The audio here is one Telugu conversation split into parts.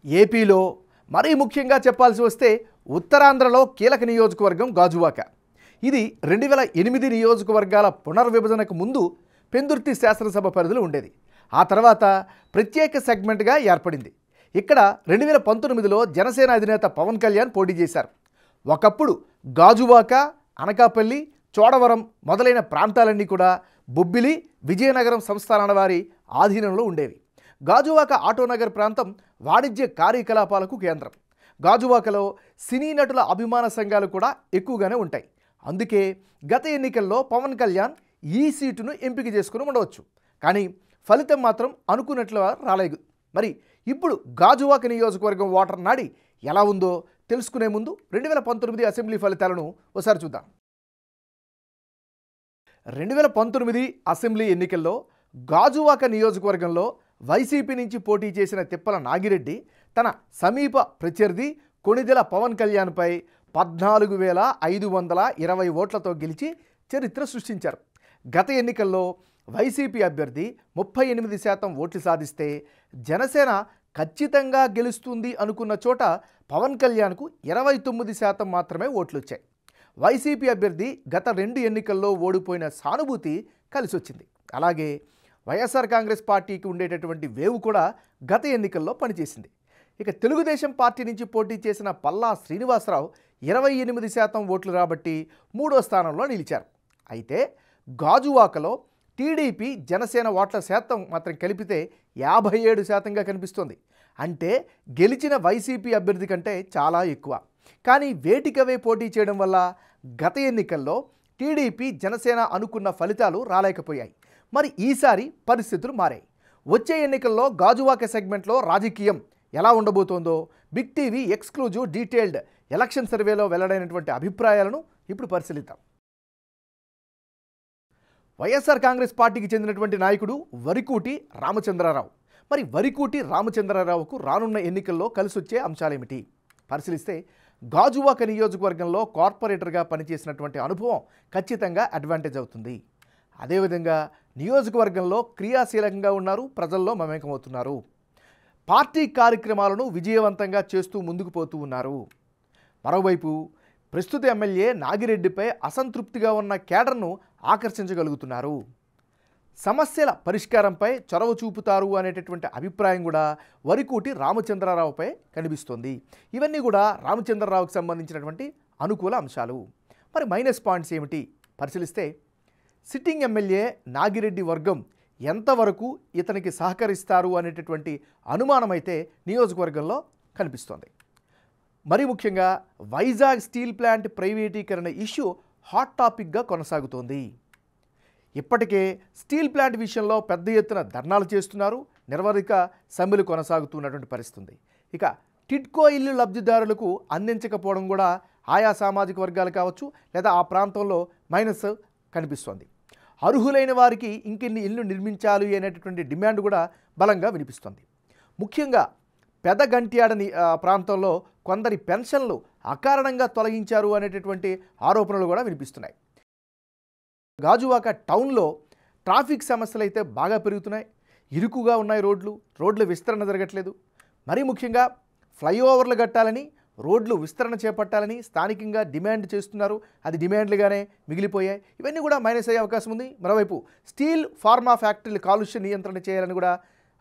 ఏపీలో మరీ ముఖ్యంగా చెప్పాల్సి వస్తే ఉత్తరాంధ్రలో కీలక నియోజకవర్గం గాజువాక. ఇది 2008 నియోజకవర్గాల పునర్విభజనకు ముందు పెందుర్తి శాసనసభ పరిధిలో ఉండేది. ఆ తర్వాత ప్రత్యేక సెగ్మెంట్గా ఏర్పడింది. ఇక్కడ 2019లో జనసేన అధినేత పవన్ కళ్యాణ్ పోటీ చేశారు. ఒకప్పుడు గాజువాక, అనకాపల్లి, చోడవరం మొదలైన ప్రాంతాలన్నీ కూడా బొబ్బిలి, విజయనగరం సంస్థానాల వారి ఆధీనంలో ఉండేవి. గాజువాక ఆటోనగర్ ప్రాంతం వాణిజ్య కార్యకలాపాలకు కేంద్రం. గాజువాకలో సినీ నటుల అభిమాన సంఘాలు కూడా ఎక్కువగానే ఉంటాయి. అందుకే గత ఎన్నికల్లో పవన్ కళ్యాణ్ ఈ సీటును ఎంపిక చేసుకుని ఉండవచ్చు. కానీ ఫలితం మాత్రం అనుకున్నట్లుగా రాలేదు. మరి ఇప్పుడు గాజువాక నియోజకవర్గం ఓటర్ నాడి ఎలా ఉందో తెలుసుకునే ముందు 2019 అసెంబ్లీ ఫలితాలను ఒకసారి చూద్దాం. 2019 అసెంబ్లీ ఎన్నికల్లో గాజువాక నియోజకవర్గంలో వైసీపీ నుంచి పోటీ చేసిన తిప్పల నాగిరెడ్డి తన సమీప ప్రత్యర్థి కొణిదెల పవన్ కళ్యాణ్పై 14,520 ఓట్లతో గెలిచి చరిత్ర సృష్టించారు. గత ఎన్నికల్లో వైసీపీ అభ్యర్థి 38% ఓట్లు సాధిస్తే జనసేన ఖచ్చితంగా గెలుస్తుంది అనుకున్న చోట పవన్ కళ్యాణ్కు 29% మాత్రమే ఓట్లు వచ్చాయి. వైసీపీ అభ్యర్థి గత 2 ఎన్నికల్లో ఓడిపోయిన సానుభూతి కలిసొచ్చింది. అలాగే వైఎస్ఆర్ కాంగ్రెస్ పార్టీకి ఉండేటటువంటి వేవ్ కూడా గత ఎన్నికల్లో పనిచేసింది. ఇక తెలుగుదేశం పార్టీ నుంచి పోటీ చేసిన పల్లా శ్రీనివాసరావు 28% ఓట్లు రాబట్టి 3వ స్థానంలో నిలిచారు. అయితే గాజువాకలో టీడీపీ జనసేన ఓట్ల శాతం మాత్రం కలిపితే 57%గా కనిపిస్తోంది. అంటే గెలిచిన వైసీపీ అభ్యర్థి కంటే చాలా ఎక్కువ. కానీ వేటికవే పోటీ చేయడం వల్ల గత ఎన్నికల్లో టీడీపీ జనసేన అనుకున్న ఫలితాలు రాలేకపోయాయి. మరి ఈసారి పరిస్థితులు మారాయి. వచ్చే ఎన్నికల్లో గాజువాక సెగ్మెంట్లో రాజకీయం ఎలా ఉండబోతోందో big TV exclusive detailed election సర్వేలో వెల్లడైనటువంటి అభిప్రాయాలను ఇప్పుడు పరిశీలిద్దాం. వైఎస్ఆర్ కాంగ్రెస్ పార్టీకి చెందినటువంటి నాయకుడు వరికూటి రామచంద్రరావు. మరి వరికూటి రామచంద్రరావుకు రానున్న ఎన్నికల్లో కలిసొచ్చే అంశాలేమిటి పరిశీలిస్తే, గాజువాక నియోజకవర్గంలో కార్పొరేటర్గా పనిచేసినటువంటి అనుభవం ఖచ్చితంగా అడ్వాంటేజ్ అవుతుంది. అదేవిధంగా నియోజకవర్గంలో క్రియాశీలకంగా ఉన్నారు, ప్రజల్లో మమేకమవుతున్నారు, పార్టీ కార్యక్రమాలను విజయవంతంగా చేస్తూ ముందుకు పోతూ ఉన్నారు. మరోవైపు ప్రస్తుత ఎమ్మెల్యే నాగిరెడ్డిపై అసంతృప్తిగా ఉన్న కేడర్ను ఆకర్షించగలుగుతున్నారు. సమస్యల పరిష్కారంపై చొరవ చూపుతారు అనేటటువంటి అభిప్రాయం కూడా వరికూటి రామచంద్రరావుపై కనిపిస్తోంది. ఇవన్నీ కూడా రామచంద్రరావుకి సంబంధించినటువంటి అనుకూల అంశాలు. మరి మైనస్ పాయింట్స్ ఏమిటి పరిశీలిస్తే, సిట్టింగ్ ఎమ్మెల్యే నాగిరెడ్డి వర్గం ఎంతవరకు ఇతనికి సహకరిస్తారు అనేటటువంటి అనుమానమైతే నియోజకవర్గంలో కనిపిస్తోంది. మరి ముఖ్యంగా వైజాగ్ స్టీల్ ప్లాంట్ ప్రైవేటీకరణ ఇష్యూ హాట్ టాపిక్గా కొనసాగుతోంది. ఇప్పటికే స్టీల్ ప్లాంట్ విషయంలో పెద్ద ఎత్తున ధర్నాలు చేస్తున్నారు, నిర్వధిక సమ్మెలు కొనసాగుతున్నటువంటి పరిస్థితి. ఇక టిడ్కో ఇల్లు లబ్ధిదారులకు అందించకపోవడం కూడా ఆయా సామాజిక వర్గాలు కావచ్చు లేదా ఆ ప్రాంతంలో మైనస్ కనిపిస్తోంది. అర్హులైన వారికి ఇంకెన్ని ఇల్లు నిర్మించాలి అనేటటువంటి డిమాండ్ కూడా బలంగా వినిపిస్తోంది. ముఖ్యంగా పెదగంట్యాడ ప్రాంతంలో కొందరి పెన్షన్లు అకారణంగా తొలగించారు అనేటటువంటి ఆరోపణలు కూడా వినిపిస్తున్నాయి. గాజువాక టౌన్లో ట్రాఫిక్ సమస్యలు అయితే బాగా పెరుగుతున్నాయి. ఇరుకుగా ఉన్నాయి రోడ్ల విస్తరణ జరగట్లేదు. మరీ ముఖ్యంగా ఫ్లైఓవర్లు కట్టాలని, రోడ్లు విస్తరణ చేపట్టాలని స్థానికంగా డిమాండ్ చేస్తున్నారు. అది డిమాండ్లుగానే మిగిలిపోయాయి. ఇవన్నీ కూడా మైనస్ అయ్యే అవకాశం ఉంది. మరోవైపు స్టీల్, ఫార్మా ఫ్యాక్టరీలు కాలుష్య నియంత్రణ చేయాలని కూడా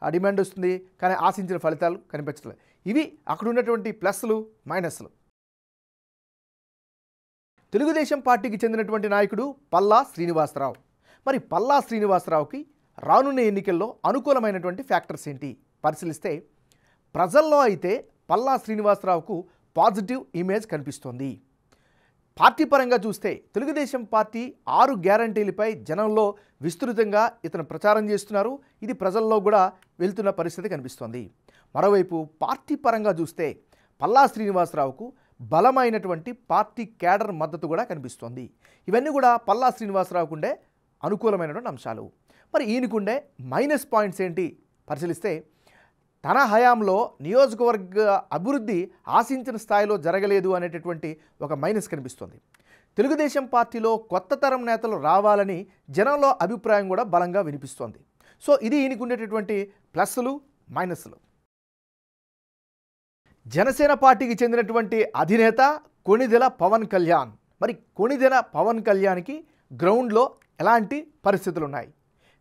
ఆ డిమాండ్ వస్తుంది. కానీ ఆశించిన ఫలితాలు కనిపించలేదు. ఇవి అక్కడ ఉన్నటువంటి ప్లస్లు, మైనస్లు. తెలుగుదేశం పార్టీకి చెందినటువంటి నాయకుడు పల్లా శ్రీనివాసరావు. మరి పల్లా శ్రీనివాసరావుకి రానున్న ఎన్నికల్లో అనుకూలమైనటువంటి ఫ్యాక్టర్స్ ఏంటి పరిశీలిస్తే, ప్రజల్లో అయితే పల్లా శ్రీనివాసరావుకు పాజిటివ్ ఇమేజ్ కనిపిస్తోంది. పార్టీ పరంగా చూస్తే తెలుగుదేశం పార్టీ 6 గ్యారంటీలపై జనంలో విస్తృతంగా ఇతను ప్రచారం చేస్తున్నారు. ఇది ప్రజల్లో కూడా వెళ్తున్న పరిస్థితి కనిపిస్తోంది. మరోవైపు పార్టీ పరంగా చూస్తే పల్లా శ్రీనివాసరావుకు బలమైనటువంటి పార్టీ క్యాడర్ మద్దతు కూడా కనిపిస్తోంది. ఇవన్నీ కూడా పల్లా శ్రీనివాసరావుకు ఉండే అనుకూలమైనటువంటి అంశాలు. మరి ఈయనకుండే మైనస్ పాయింట్స్ ఏంటి పరిశీలిస్తే, తన హయాంలో నియోజకవర్గ అభివృద్ధి ఆశించిన స్థాయిలో జరగలేదు అనేటటువంటి ఒక మైనస్ కనిపిస్తుంది. తెలుగుదేశం పార్టీలో కొత్త తరం నేతలు రావాలని జనంలో అభిప్రాయం కూడా బలంగా వినిపిస్తోంది. సో ఇది ఈయనకు ఉండేటటువంటి ప్లస్లు, మైనస్లు. జనసేన పార్టీకి చెందినటువంటి అధినేత కొణిదెల పవన్ కళ్యాణ్. మరి కొణిదెల పవన్ కళ్యాణ్కి గ్రౌండ్లో ఎలాంటి పరిస్థితులు ఉన్నాయి?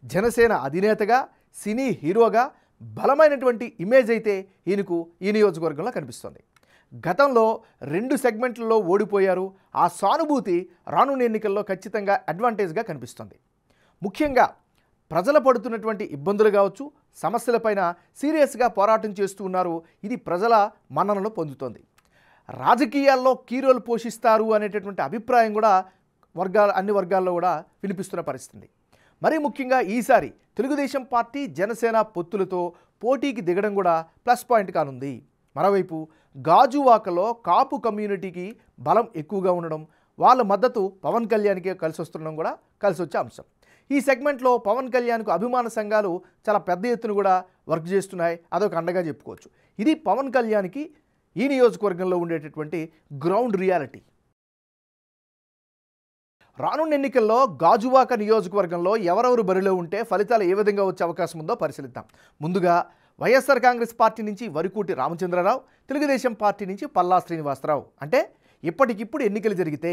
జనసేన అధినేతగా, సినీ హీరోగా బలమైనటువంటి ఇమేజ్ అయితే ఈయనకు ఈ నియోజకవర్గంలో కనిపిస్తుంది. గతంలో 2 సెగ్మెంట్లలో ఓడిపోయారు. ఆ సానుభూతి రానున్న ఎన్నికల్లో ఖచ్చితంగా అడ్వాంటేజ్గా కనిపిస్తుంది. ముఖ్యంగా ప్రజలు పడుతున్నటువంటి ఇబ్బందులు కావచ్చు, సమస్యలపైన సీరియస్గా పోరాటం చేస్తూ ఉన్నారు. ఇది ప్రజల మన్ననలు పొందుతోంది. రాజకీయాల్లో కీ రోల్ పోషిస్తారు అనేటటువంటి అభిప్రాయం కూడా అన్ని వర్గాల్లో కూడా వినిపిస్తున్న పరిస్థితి. మరీ ముఖ్యంగా ఈసారి తెలుగుదేశం పార్టీ జనసేన పొత్తులతో పోటీకి దిగడం కూడా ప్లస్ పాయింట్ కానుంది. మరోవైపు గాజువాకలో కాపు కమ్యూనిటీకి బలం ఎక్కువగా ఉండడం, వాళ్ళ మద్దతు పవన్ కళ్యాణ్కే కలిసి వస్తుండడం కూడా కలిసి వచ్చే అంశం. ఈ సెగ్మెంట్లో పవన్ కళ్యాణ్కు అభిమాన సంఘాలు చాలా పెద్ద ఎత్తున కూడా వర్క్ చేస్తున్నాయి. అదొక అండగా చెప్పుకోవచ్చు. ఇది పవన్ కళ్యాణ్కి ఈ నియోజకవర్గంలో ఉండేటటువంటి గ్రౌండ్ రియాలిటీ. రానున్న ఎన్నికల్లో గాజువాక నియోజకవర్గంలో ఎవరెవరు బరిలో ఉంటే ఫలితాలు ఏ విధంగా వచ్చే అవకాశం ఉందో పరిశీలిద్దాం. ముందుగా వైఎస్ఆర్ కాంగ్రెస్ పార్టీ నుంచి వరికూటి రామచంద్రరావు, తెలుగుదేశం పార్టీ నుంచి పల్లా శ్రీనివాసరావు. అంటే ఇప్పటికిప్పుడు ఎన్నికలు జరిగితే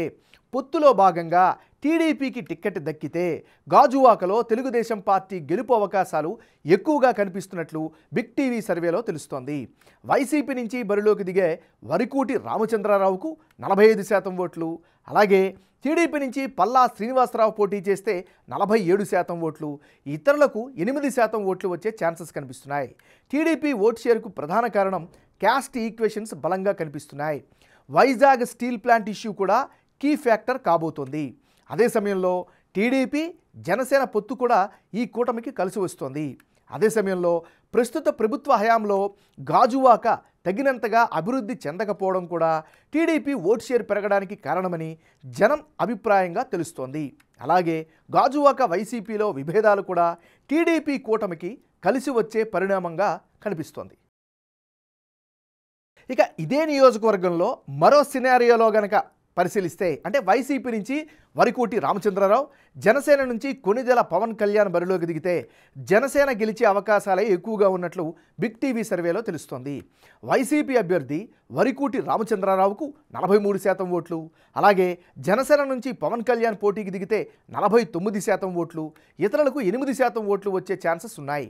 పొత్తులో భాగంగా టీడీపీకి టిక్కెట్ దక్కితే గాజువాకలో తెలుగుదేశం పార్టీ గెలుపు అవకాశాలు ఎక్కువగా కనిపిస్తున్నట్లు బిగ్ టీవీ సర్వేలో తెలుస్తోంది. వైసీపీ నుంచి బరిలోకి దిగే వరికూటి రామచంద్రరావుకు 45% ఓట్లు, అలాగే టీడీపీ నుంచి పల్లా శ్రీనివాసరావు పోటీ చేస్తే 47% ఓట్లు, ఇతరులకు 8% ఓట్లు వచ్చే ఛాన్సెస్ కనిపిస్తున్నాయి. టీడీపీ ఓటు షేర్కు ప్రధాన కారణం క్యాస్ట్ ఈక్వేషన్స్ బలంగా కనిపిస్తున్నాయి. వైజాగ్ స్టీల్ ప్లాంట్ ఇష్యూ కూడా కీ ఫ్యాక్టర్ కాబోతోంది. అదే సమయంలో టీడీపీ జనసేన పొత్తు కూడా ఈ కూటమికి కలిసి వస్తోంది. అదే సమయంలో ప్రస్తుత ప్రభుత్వ హయాంలో గాజువాక తగినంతగా అభివృద్ధి చెందకపోవడం కూడా టీడీపీ ఓటు షేర్ పెరగడానికి కారణమని జనం అభిప్రాయంగా తెలుస్తోంది. అలాగే గాజువాక వైసీపీలో విభేదాలు కూడా టీడీపీ కూటమికి కలిసి వచ్చే పరిణామంగా కనిపిస్తోంది. ఇక ఇదే నియోజకవర్గంలో మరో సినారియోలో గనక పరిశీలిస్తే, అంటే వైసీపీ నుంచి వరికూటి రామచంద్రరావు, జనసేన నుంచి కొణిదెల పవన్ కళ్యాణ్ బరిలోకి దిగితే జనసేన గెలిచే అవకాశాలే ఎక్కువగా ఉన్నట్లు బిగ్ టీవీ సర్వేలో తెలుస్తోంది. వైసీపీ అభ్యర్థి వరికూటి రామచంద్రరావుకు 43% ఓట్లు, అలాగే జనసేన నుంచి పవన్ కళ్యాణ్ పోటీకి దిగితే 49% ఓట్లు, ఇతరులకు 8% ఓట్లు వచ్చే ఛాన్సెస్ ఉన్నాయి.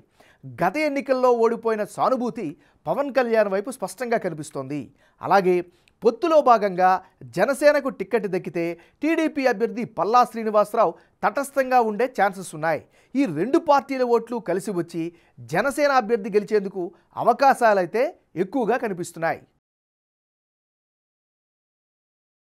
గత ఎన్నికల్లో ఓడిపోయిన సానుభూతి పవన్ కళ్యాణ్ వైపు స్పష్టంగా కనిపిస్తోంది. అలాగే పొత్తులో భాగంగా జనసేనకు టిక్కెట్ దక్కితే టీడీపీ అభ్యర్థి పల్లా శ్రీనివాసరావు తటస్థంగా ఉండే ఛాన్సెస్ ఉన్నాయి. ఈ 2 పార్టీల ఓట్లు కలిసి వచ్చి జనసేన అభ్యర్థి గెలిచేందుకు అవకాశాలైతే ఎక్కువగా కనిపిస్తున్నాయి.